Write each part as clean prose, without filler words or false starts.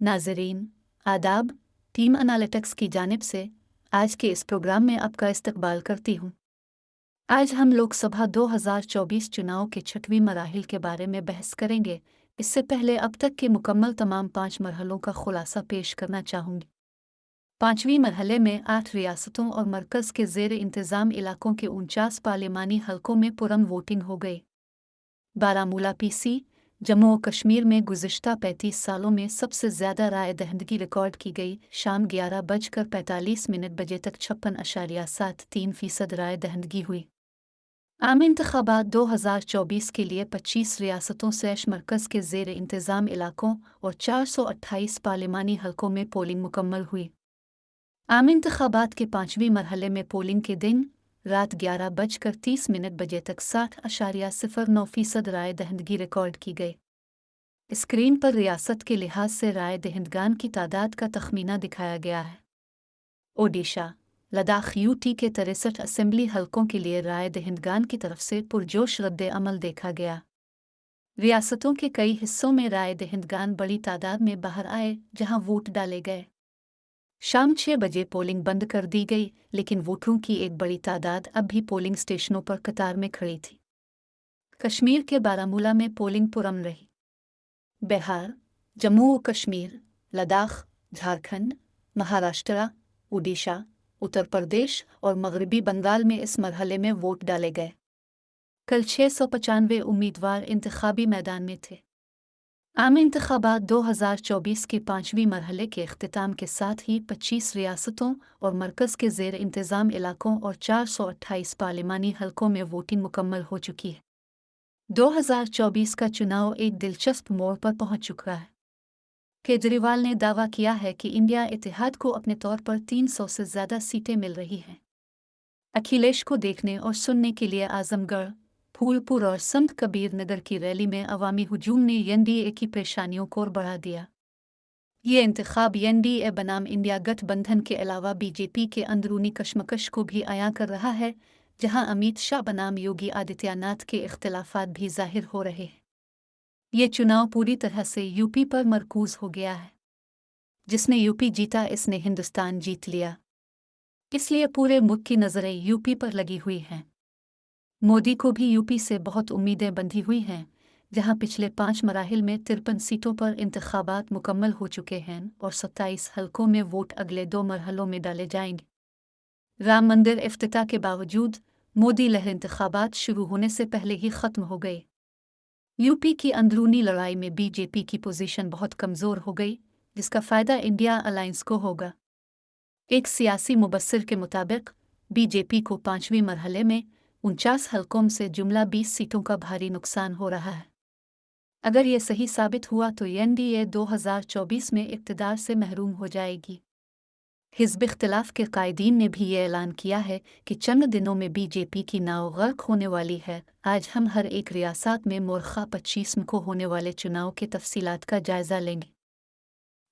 नाज़रीन, आदाब। Team analytics की जानिब से आज के इस प्रोग्राम में आपका इस्तकबाल करती हूँ। आज हम लोकसभा 2024 चुनाव के 6वीं मराहिल के बारे में बहस करेंगे। इससे पहले अब तक के मुकम्मल तमाम 5 मरहलों का खुलासा पेश करना चाहूँगी। 5वीं मरहले में 8 रियासतों और मरकज़ के ज़ेर इंतज़ाम इलाकों के 49 पार्लिमानी हलकों में पुरअमन वोटिंग हो गई। बारामूला PC, जम्मू और कश्मीर में गुज़िश्ता 35 सालों में सबसे ज़्यादा राय दहंदगी रिकॉर्ड की गई। शाम 11:45 बजे तक 56.73% राय दहंदगी हुई। आम इंतख़ाबात 2024 के लिए 25 रियासतों से मरकज़ के ज़ेर इंतज़ाम इलाकों और 428 पार्लिमानी हलकों में पोलिंग मुकम्मल हुई। आम इंतख़ाबात के 5वीं मरहले में पोलिंग के दिन रात 11:30 बजे तक 60.09% राय दहंदगी रिकॉर्ड की गई। स्क्रीन पर रियासत के लिहाज से राय दहिंदगान की तादाद का तखमीना दिखाया गया है। ओडिशा, लद्दाख UT के 63 असेंबली हलकों के लिए राय दहिंदगान की तरफ से पुरजोश रद्द अमल देखा गया। रियासतों के कई हिस्सों में राय दहिंदगान बड़ी तादाद में बाहर आए, जहां वोट डाले गए। शाम 6 बजे पोलिंग बंद कर दी गई, लेकिन वोटरों की एक बड़ी तादाद अब भी पोलिंग स्टेशनों पर कतार में खड़ी थी। कश्मीर के बारामूला में पोलिंग पुरअमन रही। बिहार, जम्मू और कश्मीर, लद्दाख, झारखंड, महाराष्ट्र, ओडिशा, उत्तर प्रदेश और मगरबी बंगाल में इस मरहले में वोट डाले गए। कल 695 उम्मीदवार इंतखाबी मैदान में थे। आम इंतखाबात 2024 के 5वीं मरहले के इख्तिताम के साथ ही 25 रियासतों और मरकज़ के ज़ेर इंतज़ाम इलाकों और 428 पार्लिमानी हलकों में वोटिंग मुकम्मल हो चुकी है। 2024 का चुनाव एक दिलचस्प मोड़ पर पहुंच चुका है। केजरीवाल ने दावा किया है कि इंडिया इत्तेहाद को अपने तौर पर 300 से ज़्यादा सीटें मिल रही हैं। अखिलेश को देखने और सुनने के लिए आजमगढ़, फूलपुर और संत कबीर नगर की रैली में अवामी हुजूम ने NDA की परेशानियों को और बढ़ा दिया। ये इंतखाब NDA बनाम इंडिया गठबंधन के अलावा BJP के अंदरूनी कशमकश को भी आया कर रहा है, जहां अमित शाह बनाम योगी आदित्यनाथ के इख्तिलाफात भी जाहिर हो रहे हैं। ये चुनाव पूरी तरह से UP पर मरकूज हो गया है। जिसने UP जीता, इसने हिंदुस्तान जीत लिया। इसलिए पूरे मुल्क की नज़रें UP पर लगी हुई हैं। मोदी को भी UP से बहुत उम्मीदें बंधी हुई हैं, जहां पिछले 5 मराहिल में 53 सीटों पर इंतखाबात मुकम्मल हो चुके हैं और 27 हलकों में वोट अगले 2 मरहलों में डाले जाएंगे। राम मंदिर इफ्तिताह के बावजूद मोदी लहर इंतखाबात शुरू होने से पहले ही ख़त्म हो गई। UP की अंदरूनी लड़ाई में BJP की पोजीशन बहुत कमज़ोर हो गई, जिसका फ़ायदा इंडिया अलायंस को होगा। एक सियासी मुबस्सिर के मुताबिक BJP को 5वीं मरहले में 49 हलकों से जुमला 20 सीटों का भारी नुकसान हो रहा है। अगर ये सही साबित हुआ तो NDA 2024 में इक़्तिदार से महरूम हो जाएगी। हिज़्ब इख्तिलाफ के कायदीन ने भी ये ऐलान किया है कि चंद दिनों में BJP की नाव गर्क होने वाली है। आज हम हर एक रियासत में मुरखा 25 को होने वाले चुनाव के तफसीलात का जायजा लेंगे।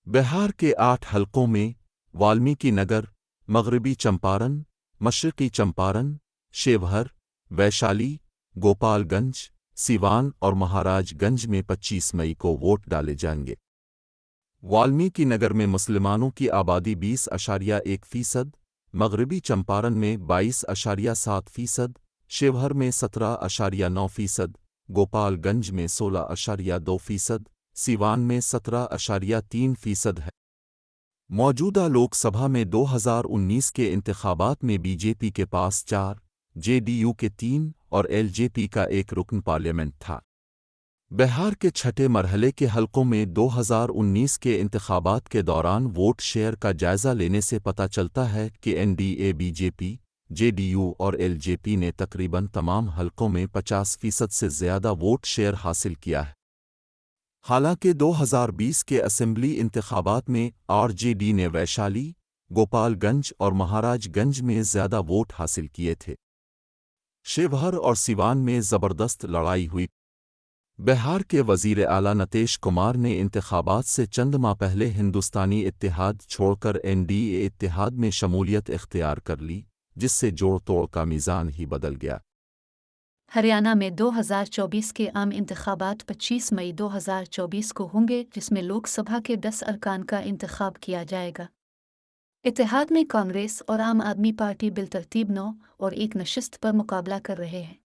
बिहार के 8 हलकों में वाल्मीकि नगर, मगरबी चंपारण, मशरकी चंपारण, शिवहर, वैशाली, गोपालगंज, सीवान और महाराजगंज में 25 मई को वोट डाले जाएंगे। वाल्मीकि नगर में मुसलमानों की आबादी 20.1%, मगरबी चंपारण में 22.7%, शिवहर में 17.9%, गोपालगंज में 16.2%, सीवान में 17.3% है। मौजूदा लोकसभा में 2019 के इंतखाबात में BJP के पास 4, JDU के 3 और LJP का 1 रुकन पार्लियामेंट था। बिहार के 6ठे मरहले के हलकों में 2019 के इंतखाबात के दौरान वोट शेयर का जायजा लेने से पता चलता है कि NDA, BJP, JDU और LJP ने तकरीबन तमाम हलकों में 50% से ज़्यादा वोट शेयर हासिल किया है। हालांकि 2020 के असेंबली इंतखाबात में RJD ने वैशाली, गोपालगंज और महाराजगंज में ज़्यादा वोट हासिल किए थे। शिवहर और सीवान में ज़बरदस्त लड़ाई हुई। बिहार के वज़ीर आला नीतीश कुमार ने इंतखाबात से चंद माह पहले हिंदुस्तानी इत्तेहाद छोड़कर NDA इत्तेहाद में शमूलियत इख्तियार कर ली, जिससे जोड़ तोड़ का मीज़ान ही बदल गया। हरियाणा में 2024 के आम इंतखाबात 25 मई 2024 को होंगे, जिसमें लोकसभा के 10 अरकान का इंतखाब किया जाएगा। इत्तेहाद में कांग्रेस और आम आदमी पार्टी बिलतरतीब 9 और 1 नशिस्त पर मुकाबला कर रहे हैं।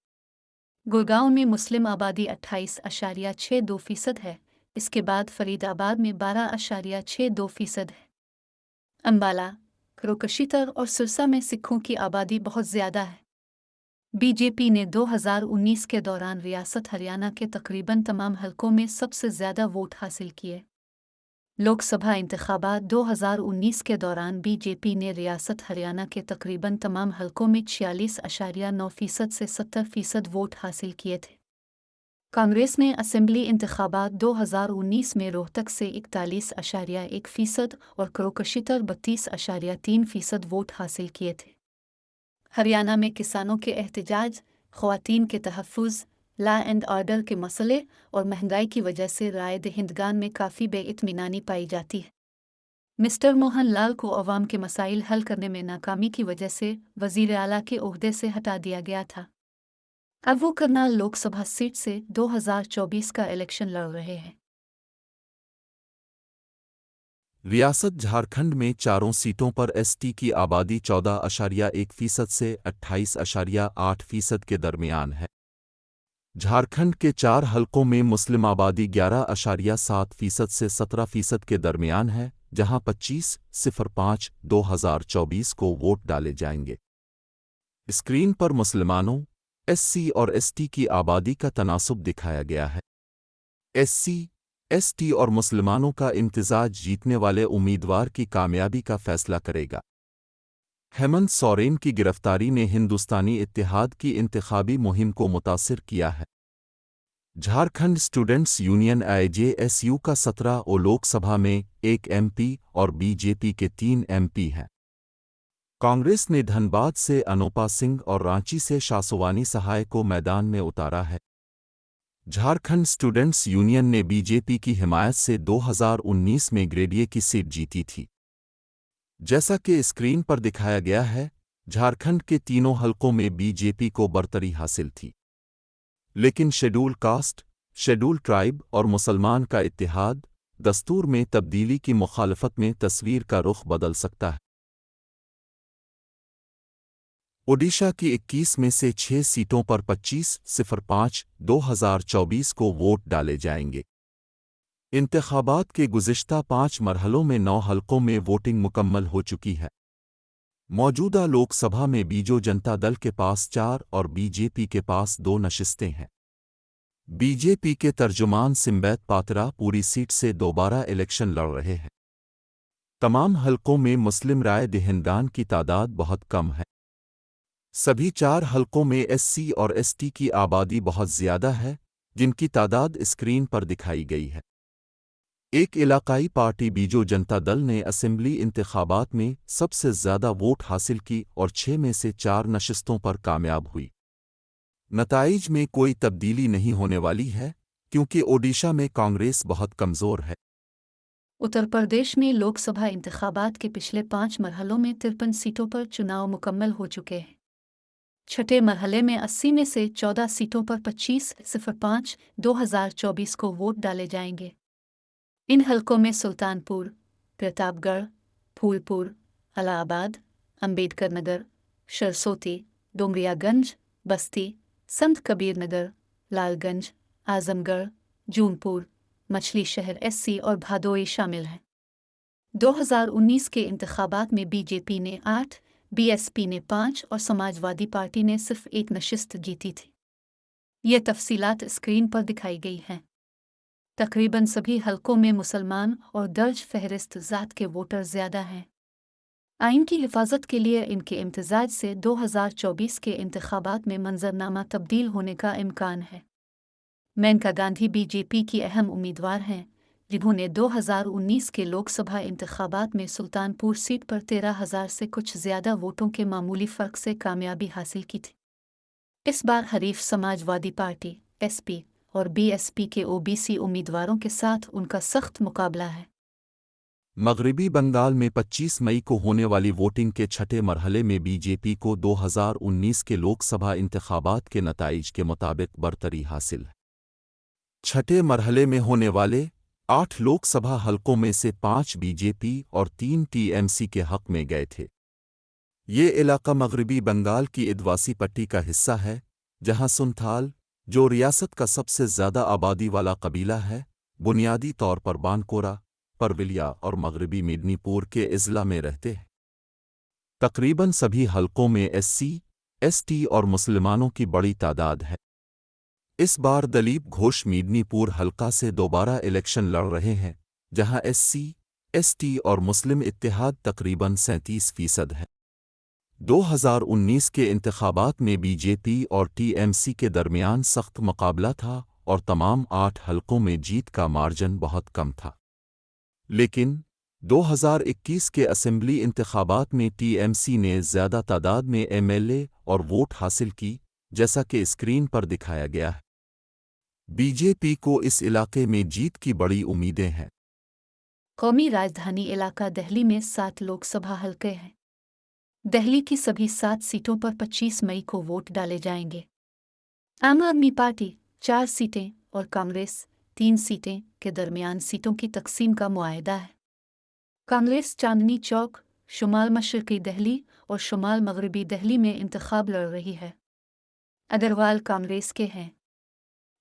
गुड़गांव में मुस्लिम आबादी 28.62% है। इसके बाद फरीदाबाद में 12.62% है। अंबाला, क्रोकशीतर और सिरसा में सिखों की आबादी बहुत ज़्यादा है। बीजेपी ने 2019 के दौरान रियासत हरियाणा के तकरीबन तमाम हलकों में सबसे ज़्यादा वोट हासिल किए। लोकसभा इंतखाबात 2019 के दौरान बीजेपी ने रियासत हरियाणा के तकरीबन तमाम हलकों में 46.9% से 70% वोट हासिल किए थे। कांग्रेस ने असेंबली इंतखाबात 2019 में रोहतक से 41.1% और क्रोकशीतर 32.3% वोट हासिल किए थे। हरियाणा में किसानों के एहतजाज, ख़वातीन के तहफ़्फ़ुज़, लॉ एंड ऑर्डर के मसले और महंगाई की वजह से राय दहिंदगान में काफ़ी बेइत्मीनानी पाई जाती है। मिस्टर मोहन लाल को अवाम के मसाइल हल करने में नाकामी की वजह से वज़ीर आला के ओहदे से हटा दिया गया था। अब वो करनाल लोकसभा सीट से 2024 का इलेक्शन लड़ रहे हैं। रियासत झारखंड में चारों सीटों पर एसटी की आबादी 14.1% से 28.8% के दरमियान है। झारखंड के 4 हलकों में मुस्लिम आबादी 11.7% से 17% के दरमियान है, जहां 25/05/2024 को वोट डाले जाएंगे। स्क्रीन पर मुसलमानों, एससी और एसटी की आबादी का तनासुब दिखाया गया है। एससी, एसटी और मुसलमानों का इम्तिजाज जीतने वाले उम्मीदवार की कामयाबी का फैसला करेगा। हेमंत सोरेन की गिरफ्तारी ने हिंदुस्तानी इत्तेहाद की इंतखाबी मुहिम को मुतासिर किया है। झारखंड स्टूडेंट्स यूनियन AJSU का 17 और लोकसभा में 1 MP और बीजेपी के 3 MP हैं। कांग्रेस ने धनबाद से अनोपा सिंह और रांची से शासवानी सहाय को मैदान में उतारा है। झारखंड स्टूडेंट्स यूनियन ने बीजेपी की हिमायत से 2019 में ग्रेडिए की सीट जीती थी। जैसा कि स्क्रीन पर दिखाया गया है, झारखंड के तीनों हलकों में बीजेपी को बरतरी हासिल थी। लेकिन शेड्यूल कास्ट, शेड्यूल ट्राइब और मुसलमान का इत्तेहाद दस्तूर में तब्दीली की मुखालफत में तस्वीर का रुख बदल सकता है। ओडिशा की 21 में से 6 सीटों पर 25/05/2024 को वोट डाले जाएंगे। इंतखाबात के गुज़िश्ता 5 मरहलों में 9 हलकों में वोटिंग मुकम्मल हो चुकी है। मौजूदा लोकसभा में बीजू जनता दल के पास 4 और बीजेपी के पास 2 नशिस्तें हैं। बीजेपी के तर्जुमान सिम्बैत पात्रा पूरी सीट से दोबारा इलेक्शन लड़ रहे हैं। तमाम हलकों में मुस्लिम राय दहिंदगान की तादाद बहुत कम है। सभी 4 हलकों में एससी और एसटी की आबादी बहुत ज़्यादा है, जिनकी तादाद स्क्रीन पर दिखाई गई है। एक इलाकाई पार्टी बीजू जनता दल ने असेंबली इंतखाबात में सबसे ज़्यादा वोट हासिल की और 6 में से 4 नशिस्तों पर कामयाब हुई। नताइज में कोई तब्दीली नहीं होने वाली है, क्योंकि ओडिशा में कांग्रेस बहुत कमज़ोर है। उत्तर प्रदेश में लोकसभा इंतखाबात के पिछले 5 मरहलों में 53 सीटों पर चुनाव मुकम्मल हो चुके हैं। छठे मरहले में 80 में से 14 सीटों पर 25/05/2024 को वोट डाले जाएंगे। इन हलकों में सुल्तानपुर, प्रतापगढ़, फूलपुर, इलाहाबाद, अंबेडकर नगर, सरसोती, डोंगरियागंज, बस्ती, संत कबीर नगर, लालगंज, आजमगढ़, जूनपुर, मछली शहर एससी और भादोई शामिल हैं। 2019 के इंतखाबात में बीजेपी ने 8, बीएसपी ने 5 और समाजवादी पार्टी ने सिर्फ 1 नशिस्त जीती थी। ये तफसीलात स्क्रीन पर दिखाई गई हैं। तकरीबन सभी हलकों में मुसलमान और दर्ज फहरिस्त ज़ात के वोटर ज़्यादा हैं। आइन की हिफाजत के लिए इनके इम्तिजाज से 2024 के इंतखाबात में मंजरनामा तब्दील होने का इम्कान है। मेनका गांधी बीजेपी की अहम उम्मीदवार हैं, जिन्होंने 2019 के लोकसभा इंतखाबात में सुल्तानपुर सीट पर 13,000 से कुछ ज़्यादा वोटों के मामूली फ़र्क से कामयाबी हासिल की थी। इस बार हरीफ समाजवादी पार्टी एसपी और बीएसपी के ओबीसी उम्मीदवारों के साथ उनका सख्त मुकाबला है। مغربی بنگال میں 25 مئی کو ہونے والی ووٹنگ کے چھٹے مرحلے میں بی جے پی کو 2019 کے لوک سبھا انتخابات کے نتائج کے مطابق برتری حاصل ہے۔ چھٹے مرحلے میں ہونے والے 8 لوک سبھا حلقوں میں سے 5 بی جے پی اور 3 ٹی ایم سی کے حق میں گئے تھے۔ یہ علاقہ مغربی بنگال کی ادواسی پٹی کا حصہ ہے، جہاں سنتھال، جو ریاست کا سب سے زیادہ آبادی والا قبیلہ ہے، بنیادی طور پر بانکورا، پرولیا اور مغربی میدنی پور کے اضلاع میں رہتے ہیں۔ تقریباً سبھی حلقوں میں ایس سی، ایس ٹی اور مسلمانوں کی بڑی تعداد ہے۔ اس بار دلیپ گھوش میدنی پور حلقہ سے دوبارہ الیکشن لڑ رہے ہیں، جہاں ایس سی، ایس ٹی اور مسلم اتحاد تقریباً 37% ہے۔ 2019 کے انتخابات میں بی جے پی اور ٹی ایم سی کے درمیان سخت مقابلہ تھا اور تمام 8 حلقوں میں جیت کا مارجن بہت کم تھا۔ لیکن 2021 کے اسمبلی انتخابات میں ٹی ایم سی نے زیادہ تعداد میں ایم ایل اے اور ووٹ حاصل کی، جیسا کہ اسکرین پر دکھایا گیا ہے۔ بی جے پی کو اس علاقے میں جیت کی بڑی امیدیں ہیں۔ قومی راجدھانی علاقہ دہلی میں 7 لوک سبھا حلقے ہیں۔ دہلی کی سبھی 7 سیٹوں پر 25 مئی کو ووٹ ڈالے جائیں گے۔ عام آدمی پارٹی 4 سیٹیں اور کانگریس 3 سیٹیں کے درمیان سیٹوں کی تقسیم کا معاہدہ ہے۔ کانگریس چاندنی چوک، شمال مشرقی دہلی اور شمال مغربی دہلی میں انتخاب لڑ رہی ہے۔ اگروال کانگریس کے ہیں۔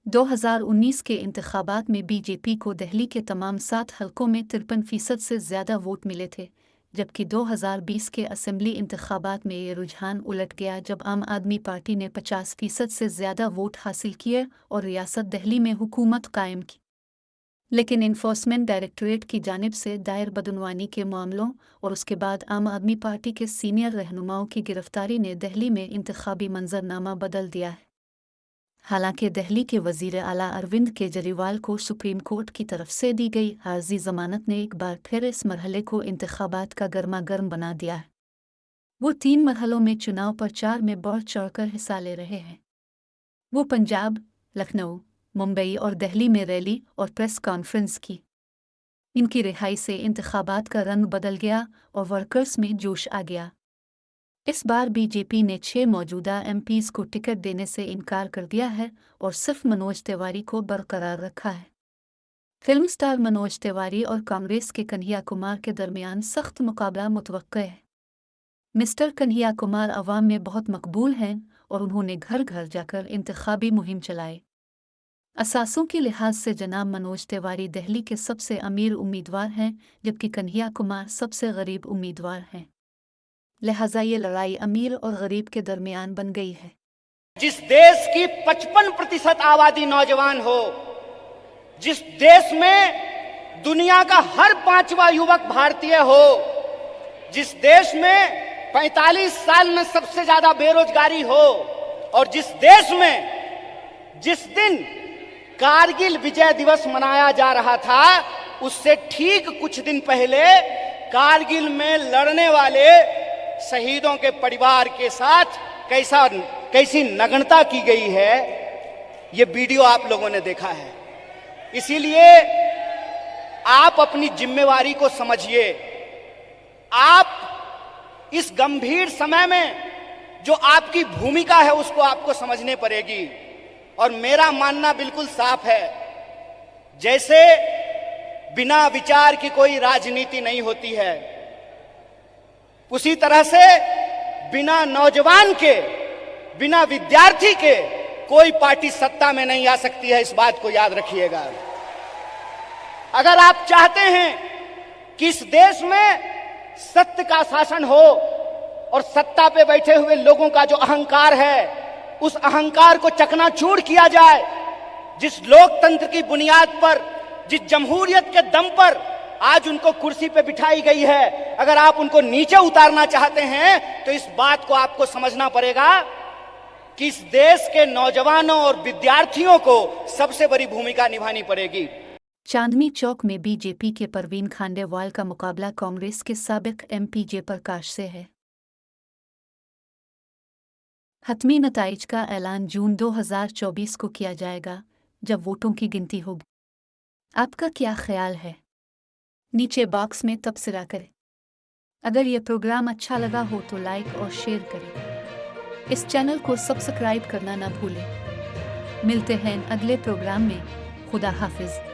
2019 کے انتخابات میں بی جے پی کو دہلی کے تمام 7 حلقوں میں 53% سے زیادہ ووٹ ملے تھے، جبکہ 2020 کے اسمبلی انتخابات میں یہ رجحان الٹ گیا جب عام آدمی پارٹی نے 50% سے زیادہ ووٹ حاصل کیے اور ریاست دہلی میں حکومت قائم کی۔ لیکن انفورسمنٹ ڈائریکٹوریٹ کی جانب سے دائر بدعنوانی کے معاملوں اور اس کے بعد عام آدمی پارٹی کے سینئر رہنماؤں کی گرفتاری نے دہلی میں انتخابی منظرنامہ بدل دیا ہے۔ حالانکہ دہلی کے وزیر اعلیٰ اروند کیجریوال کو سپریم کورٹ کی طرف سے دی گئی عارضی ضمانت نے ایک بار پھر اس مرحلے کو انتخابات کا گرما گرم بنا دیا ہے۔ وہ 3 مرحلوں میں چناؤ پرچار میں بڑھ چڑھ کر حصہ لے رہے ہیں۔ وہ پنجاب، لکھنؤ، ممبئی اور دہلی میں ریلی اور پریس کانفرنس کی۔ ان کی رہائی سے انتخابات کا رنگ بدل گیا اور ورکرز میں جوش آ گیا۔ اس بار بی جے پی نے 6 موجودہ ایم پیز کو ٹکٹ دینے سے انکار کر دیا ہے اور صرف منوج تیواری کو برقرار رکھا ہے۔ فلم سٹار منوج تیواری اور کانگریس کے کنہیا کمار کے درمیان سخت مقابلہ متوقع ہے۔ مسٹر کنہیا کمار عوام میں بہت مقبول ہیں اور انہوں نے گھر گھر جا کر انتخابی مہم چلائی۔ اثاثوں کے لحاظ سے جناب منوج تیواری دہلی کے سب سے امیر امیدوار ہیں، جبکہ کنہیا کمار سب سے غریب امیدوار ہیں۔ لہٰذا یہ لڑائی امیر اور غریب کے درمیان بن گئی ہے۔ جس دیش کی 55% آبادی نوجوان ہو، جس دیش میں دنیا کا ہر 5واں یوک بھارتیہ ہو، جس دیش میں 45 سال میں سب سے زیادہ بے روزگاری ہو، اور جس دیش میں جس دن کارگل وجے دیوس منایا جا رہا تھا، اس سے ٹھیک کچھ دن پہلے کارگل میں لڑنے والے شہیدوں کے پریوار کے ساتھ کیسی نگنتا کی گئی ہے، یہ ویڈیو آپ لوگوں نے دیکھا ہے۔ اسی لیے آپ اپنی ذمہ داری کو سمجھیے۔ آپ اس گمبھیر سمے میں جو آپ کی بھومکا ہے اس کو آپ کو سمجھنے پڑے گی، اور میرا ماننا بالکل صاف ہے، جیسے بنا وچار کی کوئی راجنیتی نہیں ہوتی ہے، اسی طرح سے بنا نوجوان کے، بنا ودیارتھی کے کوئی پارٹی سत्ता میں نہیں آ سکتی ہے۔ اس بات کو یاد رکھیے گا۔ اگر آپ چاہتے ہیں کہ اس دیش میں ستیہ کا شاسن ہو اور سत्ता پہ بیٹھے ہوئے لوگوں کا جو اہنکار ہے اس اہنکار کو چکنا چور کیا جائے، جس لوک تنتر کی بنیاد پر، جس جمہوریت کے دم پر آج ان کو کرسی پہ بٹھائی گئی ہے، اگر آپ ان کو نیچے اتارنا چاہتے ہیں تو اس بات کو آپ کو سمجھنا پڑے گا کہ اس دیش کے نوجوانوں اور ودیارتھیوں کو سب سے بڑی بھومکا نبھانی پڑے گی۔ چاندنی چوک میں بی جے پی کے پروین کھانڈے وال کا مقابلہ کانگریس کے سابق ایم پی جے پرکاش سے ہے۔ حتمی نتائج کا اعلان جون 2024 کو کیا جائے گا، جب ووٹوں کی گنتی ہوگی۔ آپ کا کیا خیال ہے؟ नीचे बॉक्स में तबसरा करें। अगर यह प्रोग्राम अच्छा लगा हो तो लाइक और शेयर करें। इस चैनल को सब्सक्राइब करना ना भूलें। मिलते हैं अगले प्रोग्राम में। खुदा हाफिज।